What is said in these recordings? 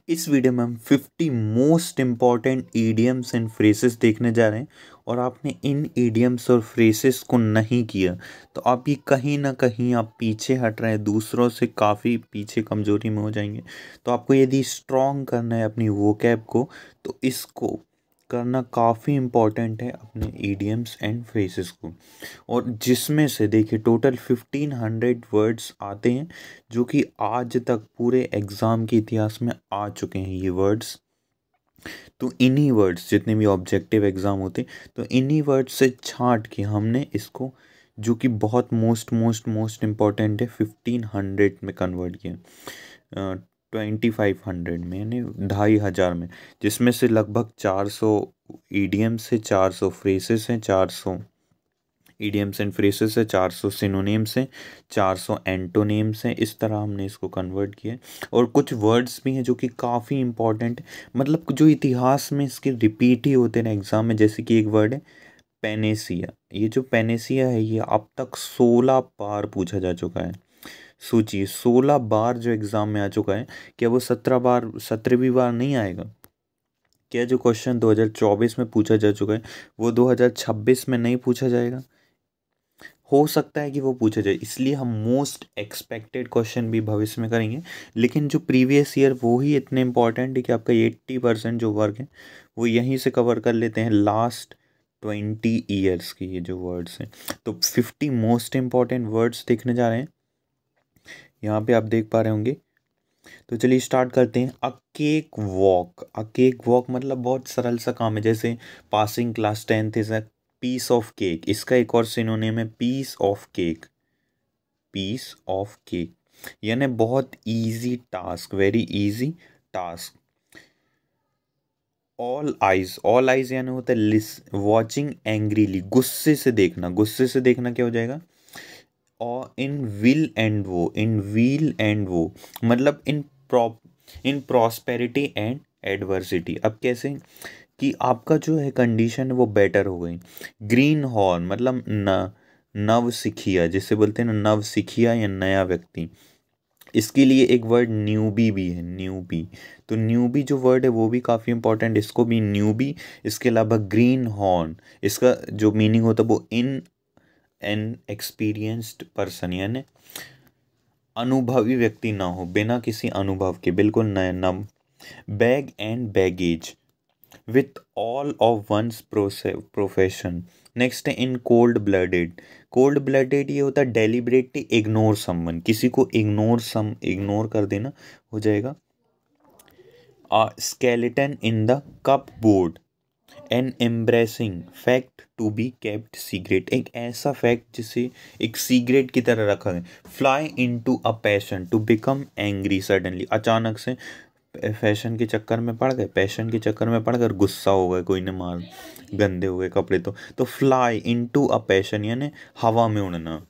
इस वीडियो में हम 50 most important idioms and phrases देखने जा रहे हैं। और आपने इन ईडियम्स और फ्रेसेस को नहीं किया तो आप ये कहीं ना कहीं आप पीछे हट रहे हैं, दूसरों से काफ़ी पीछे कमजोरी में हो जाएंगे। तो आपको यदि स्ट्रॉन्ग करना है अपनी वोकैब को, तो इसको करना काफ़ी इम्पॉर्टेंट है, अपने ईडियम्स एंड फ्रेसेस को। और जिसमें से देखिए टोटल 1500 वर्ड्स आते हैं, जो कि आज तक पूरे एग्ज़ाम के इतिहास में आ चुके हैं ये वर्ड्स। तो इन्हीं वर्ड्स, जितने भी ऑब्जेक्टिव एग्ज़ाम होते तो इन्हीं वर्ड्स से छांट के हमने इसको, जो कि बहुत मोस्ट इम्पॉर्टेंट है, 1500 में कन्वर्ट किया। 2500 में, यानी 2500 में, जिसमें से लगभग 400 ईडियम्स है, 400 फ्रेसेस हैं, 400 ईडियम्स एंड फ्रेसेस है, 400 सिनोनिम्स हैं, 400 एंटोनिम्स हैं। इस तरह हमने इसको कन्वर्ट किया है। और कुछ वर्ड्स भी हैं जो कि काफ़ी इंपॉर्टेंट, मतलब जो इतिहास में इसके रिपीट ही होते हैं एग्जाम में। जैसे कि एक वर्ड है पेनेसिया। ये जो पेनेसिया है ये अब तक 16 बार पूछा जा चुका है। सोचिए 16 बार जो एग्ज़ाम में आ चुका है, क्या वो 17वीं बार नहीं आएगा? क्या जो क्वेश्चन 2024 में पूछा जा चुका है वो 2026 में नहीं पूछा जाएगा? हो सकता है कि वो पूछा जाए, इसलिए हम मोस्ट एक्सपेक्टेड क्वेश्चन भी भविष्य में करेंगे। लेकिन जो प्रीवियस ईयर वो ही इतने इंपॉर्टेंट है कि आपका 80% जो वर्क है वो यहीं से कवर कर लेते हैं, लास्ट 20 ईयर्स के ये जो वर्ड्स हैं। तो 50 मोस्ट इम्पॉर्टेंट वर्ड्स देखने जा रहे हैं, यहाँ पे आप देख पा रहे होंगे। तो चलिए स्टार्ट करते हैं। A cake walk. A cake walk मतलब बहुत सरल सा काम है, जैसे passing class 10th is a piece of cake. इसका एक और सिनोनिम है piece of cake. Piece of cake यानी बहुत easy task, very easy task. All eyes यानी होता है लिस वॉचिंग एंग्रीली, गुस्से से देखना। गुस्से से देखना क्या हो जाएगा? और इन व्हील एंड वो मतलब इन प्रॉस्पेरिटी एंड एडवर्सिटी। अब कैसे कि आपका जो है कंडीशन है वो बेटर हो गई। ग्रीन हॉर्न मतलब नव सिखिया, जिसे बोलते हैं ना, नव सिखिया या नया व्यक्ति। इसके लिए एक वर्ड न्यूबी भी है, न्यूबी। तो न्यूबी जो वर्ड है वो भी काफ़ी इंपॉर्टेंट, इसको भी न्यूबी। इसके अलावा ग्रीन हॉर्न, इसका जो मीनिंग होता है वो इन एन एक्सपीरियंस्ड पर्सन, यानी अनुभवी व्यक्ति ना हो, बिना किसी अनुभव के, बिल्कुल नए नम। Bag and baggage with all of one's profession. Next है in cold blooded. Cold blooded ये होता है डेलिबरेटली इग्नोर समवन, किसी को इग्नोर कर देना हो जाएगा। Skeleton in the cupboard. An embarrassing fact to be kept secret, एक ऐसा फैक्ट जिसे एक सीक्रेट की तरह रखा है। Fly into a passion, to become angry suddenly, अचानक से फैशन के चक्कर में पड़ गए, पैशन के चक्कर में पड़ कर गुस्सा हो गए, कोई ने मार, गंदे हो गए कपड़े। तो fly into a passion यानी हवा में उड़ना।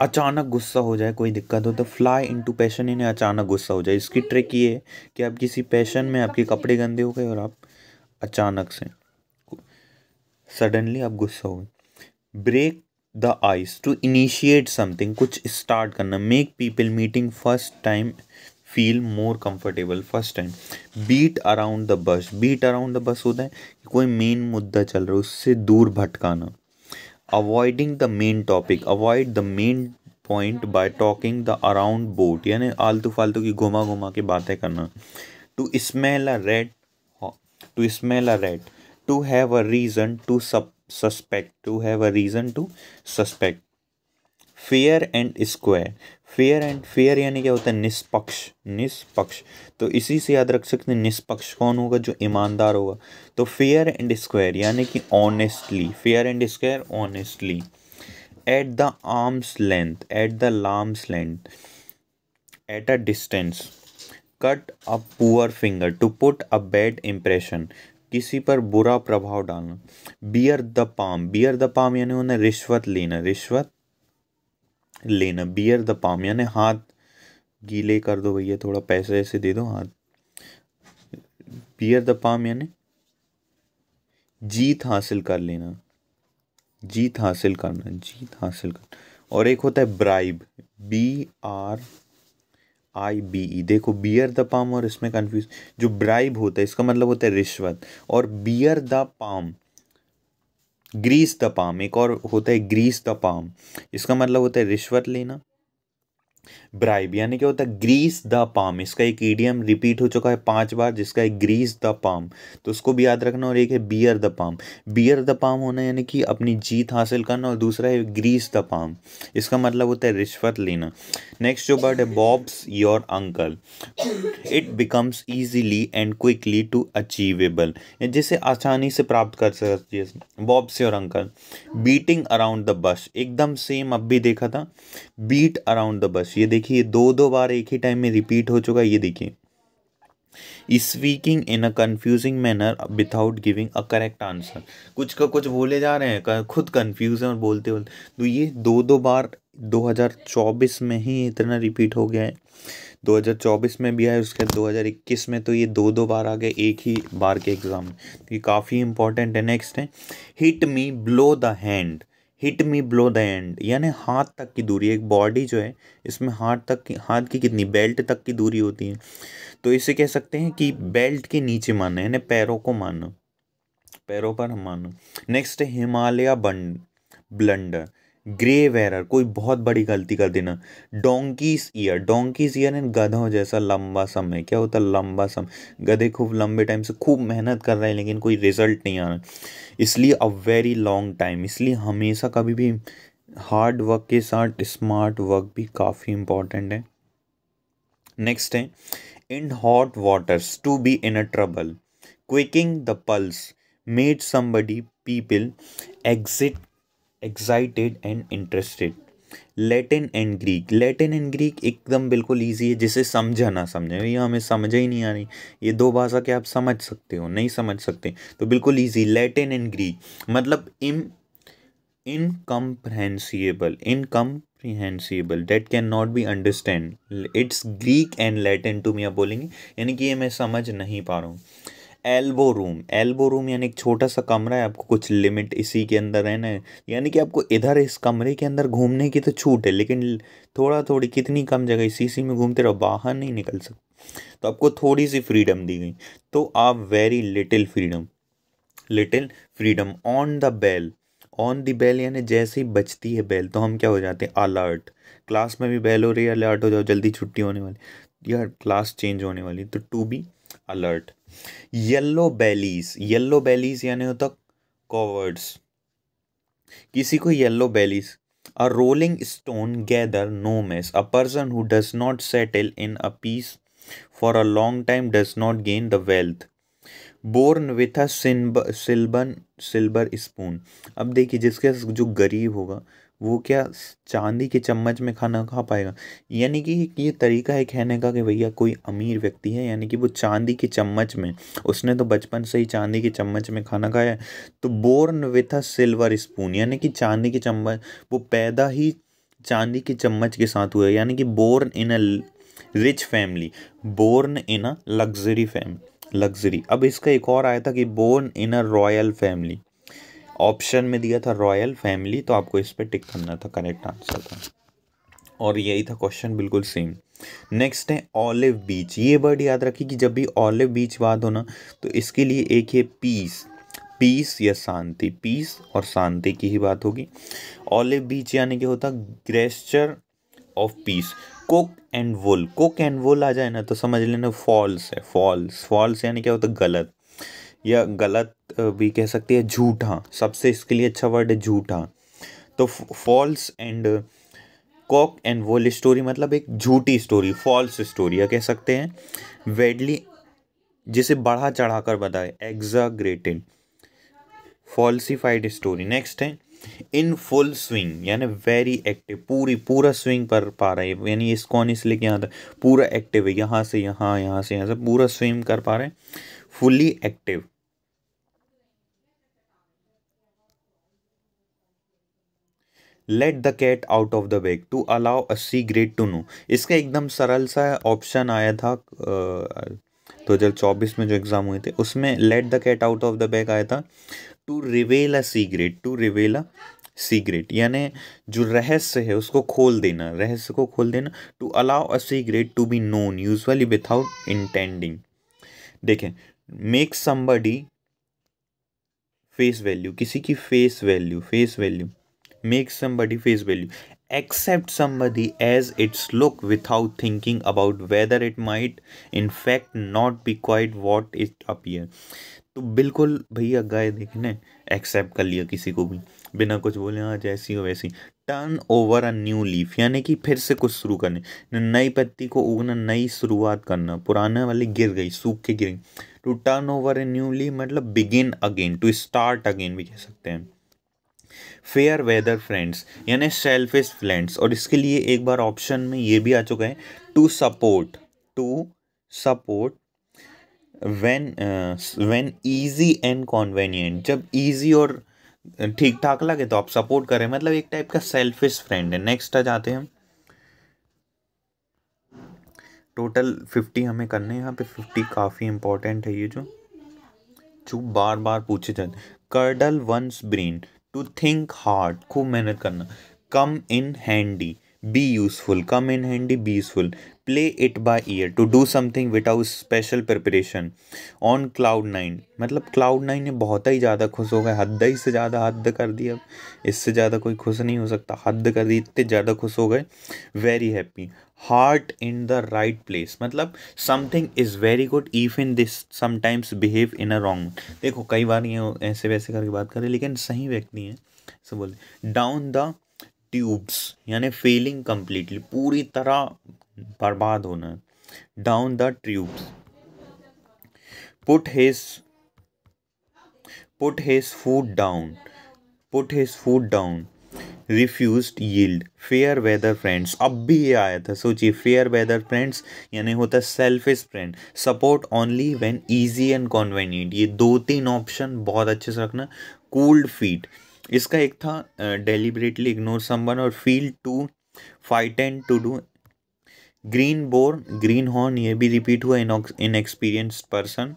अचानक गुस्सा हो जाए, कोई दिक्कत हो तो फ्लाई इन टू पैशन यानी अचानक गुस्सा हो जाए। इसकी ट्रिक ये है कि आप किसी पैशन में, आपके कपड़े गंदे हो गए और आप अचानक से, सडनली आप गुस्सा हो गए। Break the ice to initiate something, कुछ स्टार्ट करना। Make people meeting first time feel more comfortable, first time. Beat around the bush. Beat around the bush होता है कि कोई मेन मुद्दा चल रहा है उससे दूर भटकाना। Avoiding the main topic, avoid the main point by talking the around boat, यानी आलतू फालतू की घुमा घुमा के बातें करना। To smell a rat, to smell a rat, to have a reason to suspect, to have a reason to suspect. Fair and square. Fair यानी क्या होता है? निष्पक्ष, निष्पक्ष। तो इसी से याद रख सकते हैं, निष्पक्ष कौन होगा? जो ईमानदार होगा। तो फेयर एंड स्क्वायर यानी कि honestly, fair and square honestly. At the arm's length, at the arm's length, at a distance. Cut a poor finger, to put a bad impression, किसी पर बुरा प्रभाव डालना। Bear the palm, bear the palm यानी उन्हें रिश्वत लेना, रिश्वत लेना। बियर द पाम यानी हाथ गीले कर दो भैया, थोड़ा पैसे ऐसे दे दो हाथ। बियर द पाम यानी जीत हासिल कर लेना, जीत हासिल करना, जीत हासिल करना। और एक होता है ब्राइब, BRIBE, IBE। देखो बियर द पाम और इसमें कंफ्यूज, जो ब्राइब होता है इसका मतलब होता है रिश्वत, और bear the palm, grease the palm, एक और होता है ग्रीस द पाम, इसका मतलब होता है रिश्वत लेना। ब्राइब यानी क्या होता है, ग्रीस द पाम, इसका एक ईडियम रिपीट हो चुका है 5 बार जिसका है ग्रीस द पाम, तो उसको भी याद रखना। और एक है beer the palm, bear the palm होना यानी कि अपनी जीत हासिल करना, और दूसरा है ग्रीस द पाम, इसका मतलब होता है रिश्वत लेना। नेक्स्ट जो वर्ड है Bob's your uncle, it becomes easily and quickly to achievable, जिसे आसानी से प्राप्त कर सकती है। Bob's your uncle, beating around the bush, एकदम सेम अब भी देखा था, बीट अराउंड द बस, ये देखिए दो दो बार एक ही टाइम में रिपीट हो चुका है, ये देखिए। Speaking in a confusing manner without giving a correct answer, कुछ का कुछ बोले जा रहे हैं, खुद कंफ्यूज हैं और बोलते बोलते, तो ये दो दो बार 2024 में ही इतना रिपीट हो गया है, 2024 में भी आया, उसके बाद 2021 में, तो ये दो दो बार आ गए एक ही बार के एग्जाम में, तो ये काफ़ी इंपॉर्टेंट है। नेक्स्ट है hit me blow the hand, hit me blow the end यानी हाथ तक की दूरी, एक बॉडी जो है इसमें हाथ की कितनी, बेल्ट तक की दूरी होती है, तो इसे कह सकते हैं कि बेल्ट के नीचे मानना यानी पैरों को मानना, पैरों पर हम मानो। नेक्स्ट है हिमालय बंड ब्लंडर, ग्रेव एरर, कोई बहुत बड़ी गलती कर देना। Donkey's year, donkey's year and गधों जैसा लंबा समय, क्या होता है लंबा समय, गधे खूब लंबे टाइम से खूब मेहनत कर रहे हैं लेकिन कोई रिजल्ट नहीं आ रहा, इसलिए अ वेरी लॉन्ग टाइम, इसलिए हमेशा कभी भी हार्ड वर्क के साथ स्मार्ट वर्क भी काफ़ी इंपॉर्टेंट है। नेक्स्ट है in hot waters to be in a trouble, quickening the pulse, made somebody people exit excited and interested। Latin and Greek, Latin and Greek एकदम बिल्कुल ईजी है, जिसे समझा ना समझे, ये हमें समझ ही नहीं आ रही, ये दो भाषा के आप समझ सकते हो नहीं समझ सकते, तो बिल्कुल ईजी। लैटिन एंड ग्रीक मतलब incomprehensible, incomprehensible that cannot be understand, it's Greek and Latin to me, आप बोलेंगे यानी कि ये मैं समझ नहीं पा रहा हूँ। एल्बो रूम, एल्बो रूम यानी एक छोटा सा कमरा है, आपको कुछ लिमिट इसी के अंदर रहना है, यानी कि आपको इधर इस कमरे के अंदर घूमने की तो छूट है, लेकिन थोड़ा थोड़ी कितनी कम जगह इसी में घूमते रहो, बाहर नहीं निकल सकते, तो आपको थोड़ी सी फ्रीडम दी गई, तो आप very little freedom, little freedom. On the bell, on the bell यानी जैसे ही बजती है बेल तो हम क्या हो जाते हैं अलर्ट, क्लास में भी बेल हो रही है अलर्ट हो जाओ, जल्दी छुट्टी होने वाली या क्लास चेंज होने वाली, तो to be alert. Yellow bellies, yellow bellies यानी होता कॉवर्ड्स, किसी को yellow bellies. A rolling stone gather no moss, a person who does not settle in a piece for a long time does not gain the wealth. Born with a silver spoon, अब देखिए जिसके जो गरीब होगा वो क्या चांदी के चम्मच में खाना खा पाएगा, यानी कि ये तरीका है कहने का कि भैया कोई अमीर व्यक्ति है यानी कि वो चांदी के चम्मच में, उसने तो बचपन से ही चांदी के चम्मच में खाना खाया है, तो born with a silver spoon यानी कि चांदी के चम्मच, वो पैदा ही चांदी के चम्मच के साथ हुआ है, यानी कि born in a rich family, born in a luxury family, luxury. अब इसका एक और आया था कि born in a royal family, option में दिया था रॉयल फैमिली, तो आपको इस पर टिक करना था, करेक्ट आंसर था, और यही था क्वेश्चन बिल्कुल सेम। नेक्स्ट है ऑलिव बीच, ये वर्ड याद रखिए कि जब भी ऑलिव बीच बात हो ना तो इसके लिए एक है पीस, पीस या शांति, पीस और शांति की ही बात होगी। ऑलिव बीच यानी कि होता gesture of peace. Cock and bull, cock and bull आ जाए ना तो समझ लेना फॉल्स है, फॉल्स, फॉल्स यानी क्या होता है गलत, या गलत भी कह सकते हैं झूठा, सबसे इसके लिए अच्छा वर्ड है झूठा, तो false and cock and bull story मतलब एक झूठी स्टोरी, फॉल्स स्टोरी या कह सकते हैं वेडली, जिसे बढ़ा चढ़ा कर बताए, एग्जाग्रेटेड, फॉल्सिफाइड स्टोरी। नेक्स्ट है इन फुल स्विंग यानी वेरी एक्टिव, पूरा स्विंग पर पा रहा है, यानी इस कौन इसलिए क्या था पूरा एक्टिव है, यहाँ से यहाँ, यहाँ से यहाँ से पूरा स्विम कर पा रहे हैं, fully active. Let the cat out of the bag to allow a secret to know, इसका एकदम सरल सा ऑप्शन आया था 2024 में जो एग्जाम हुए थे उसमें let the cat out of the bag आया था, to reveal a secret, to reveal a secret, यानी जो रहस्य है उसको खोल देना, रहस्य को खोल देना। To allow a secret to be known usually without intending. देखें, मेक समबडी फेस वैल्यू, किसी की face value, face value, make somebody face value, accept somebody as its look without thinking about whether it might in fact not be quite what it appear। तो बिल्कुल भैया गए देखने, accept कर लिया किसी को भी बिना कुछ बोले, हाँ जैसी हो वैसी। Turn over a new leaf, यानी कि फिर से कुछ शुरू करने, नई पत्ती को उगना, नई शुरुआत करना, पुराने वाली गिर गई, सूख के गिर गई। To turn over a new leaf मतलब begin again, to start again भी कह सकते हैं। फेयर वेदर फ्रेंड्स यानी सेल्फिश फ्रेंड्स, और इसके लिए एक बार ऑप्शन में ये भी आ चुका है, to support, to support when when easy and convenient, जब इजी और ठीक ठाक लगे तो आप सपोर्ट करें, मतलब एक टाइप का सेल्फिश फ्रेंड है। नेक्स्ट आ जाते हैं, टोटल 50 हमें करने हैं यहाँ पे, 50 काफ़ी इंपॉर्टेंट है ये जो बार बार पूछे जाते। Cudgel one's brain, to think hard, खूब मेहनत करना। Come in handy, be useful, come in handy be useful. Play it by ear, to do something without special preparation. On cloud nine मतलब क्लाउड नाइन ने बहुत ही ज़्यादा खुश हो गए, हद ही से ज़्यादा हद कर दी, अब इससे ज़्यादा कोई खुश नहीं हो सकता, हद कर दी, इतने ज़्यादा खुश हो गए। Very happy, heart in the right place मतलब something is very good even this sometimes behave in a wrong. देखो कई बार ये ऐसे वैसे करके बात करें लेकिन सही व्यक्ति हैं, सब बोले। डाउन द ट्यूब्स यानी फेलिंग कंप्लीटली, पूरी तरह बर्बाद होना। Down the tubes. Put his put his food down, put his food down. Refused yield, fair weather friends, अब भी ये आया था, सोचिए। फेयर वेदर फ्रेंड्स यानी होता है selfish friend. Support only when easy and convenient, ये 2-3 ऑप्शन बहुत अच्छे से रखना। कूल्ड फीट, इसका एक था डेलिबरेटली इग्नोर समवन, और feel to fight and to do. Green bore, green horn, ये भी रिपीट हुआ। Inexperienced person.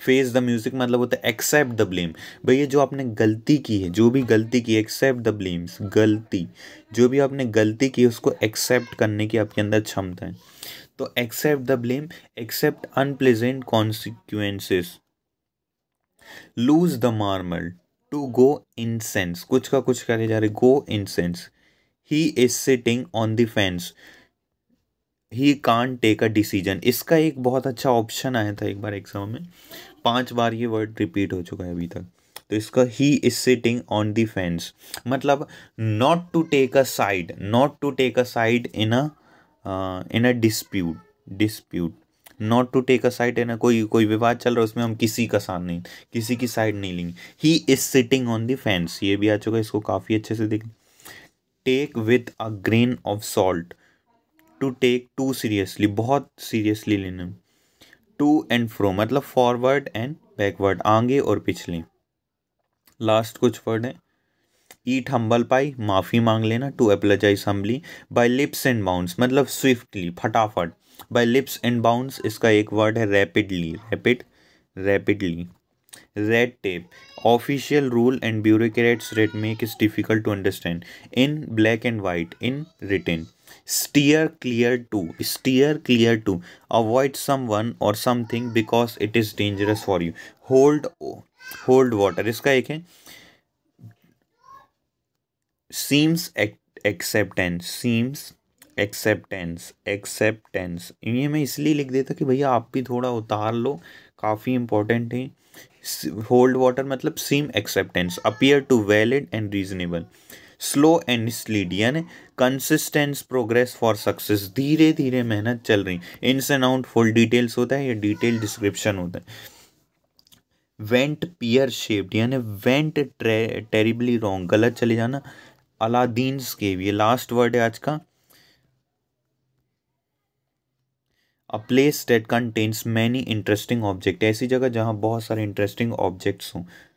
Face the music मतलब होता है एक्सेप्ट द ब्लेम, भैया जो आपने गलती की है, जो भी गलती की, एक्सेप्ट द ब्लेम्स, गलती, जो भी आपने गलती की उसको एक्सेप्ट करने की आपके अंदर क्षमता है। तो accept the blame, accept unpleasant consequences. Lose the marble, to go insane, कुछ का कुछ करे जा रहे, go insane. He is sitting on the fence, he can't take a decision, इसका एक बहुत अच्छा ऑप्शन आया था एक बार एग्जाम में, 5 बार ये वर्ड रिपीट हो चुका है अभी तक। तो इसका he is sitting on the fence मतलब not to take a side, not to take a side in a dispute, dispute. Not to take a side in कोई कोई विवाद चल रहा है उसमें हम किसी का साथ नहीं, किसी की साइड नहीं लेंगे। ही is sitting on the fence, ये भी आ चुका है, इसको काफ़ी अच्छे से देख। Take with a grain of salt, to take to seriously, बहुत सीरियसली लेना। टू एंड फ्रो मतलब फॉरवर्ड एंड बैकवर्ड, आगे और पिछले। लास्ट कुछ वर्ड है। ईट हम्बल पाई, माफ़ी मांग लेना। To apologize humbly. By leaps and bounds मतलब स्विफ्टली, फटाफट। बाय लिप्स एंड बाउंड्स इसका एक वर्ड है rapidly, rapid, rapidly. Red tape, official rule and bureaucrats red make is difficult to understand. In black and white, in written. Steer clear to, steer clear to, avoid someone और something because it is dangerous for you. Hold, hold water, इसका एक है seems acceptance, seems acceptance, acceptance. ये मैं इसलिए लिख देता कि भैया आप भी थोड़ा उतार लो, काफ़ी इंपॉर्टेंट है। होल्ड वाटर मतलब seem acceptance, appear to valid and reasonable. Slow and steady यानी कंसिस्टेंस प्रोग्रेस फॉर सक्सेस, धीरे धीरे मेहनत चल रही। इन्स एंड आउट फुल डिटेल्स होता है या डिटेल डिस्क्रिप्शन होता है। वेंट पियर शेप्ड यानी वेंट टेरिबली रॉन्ग, गलत चले जाना। अलादीन्स केव, ये लास्ट वर्ड है आज का। A place date contains many interesting object, ऐसी जगह जहाँ बहुत सारे इंटरेस्टिंग ऑब्जेक्ट्स हों।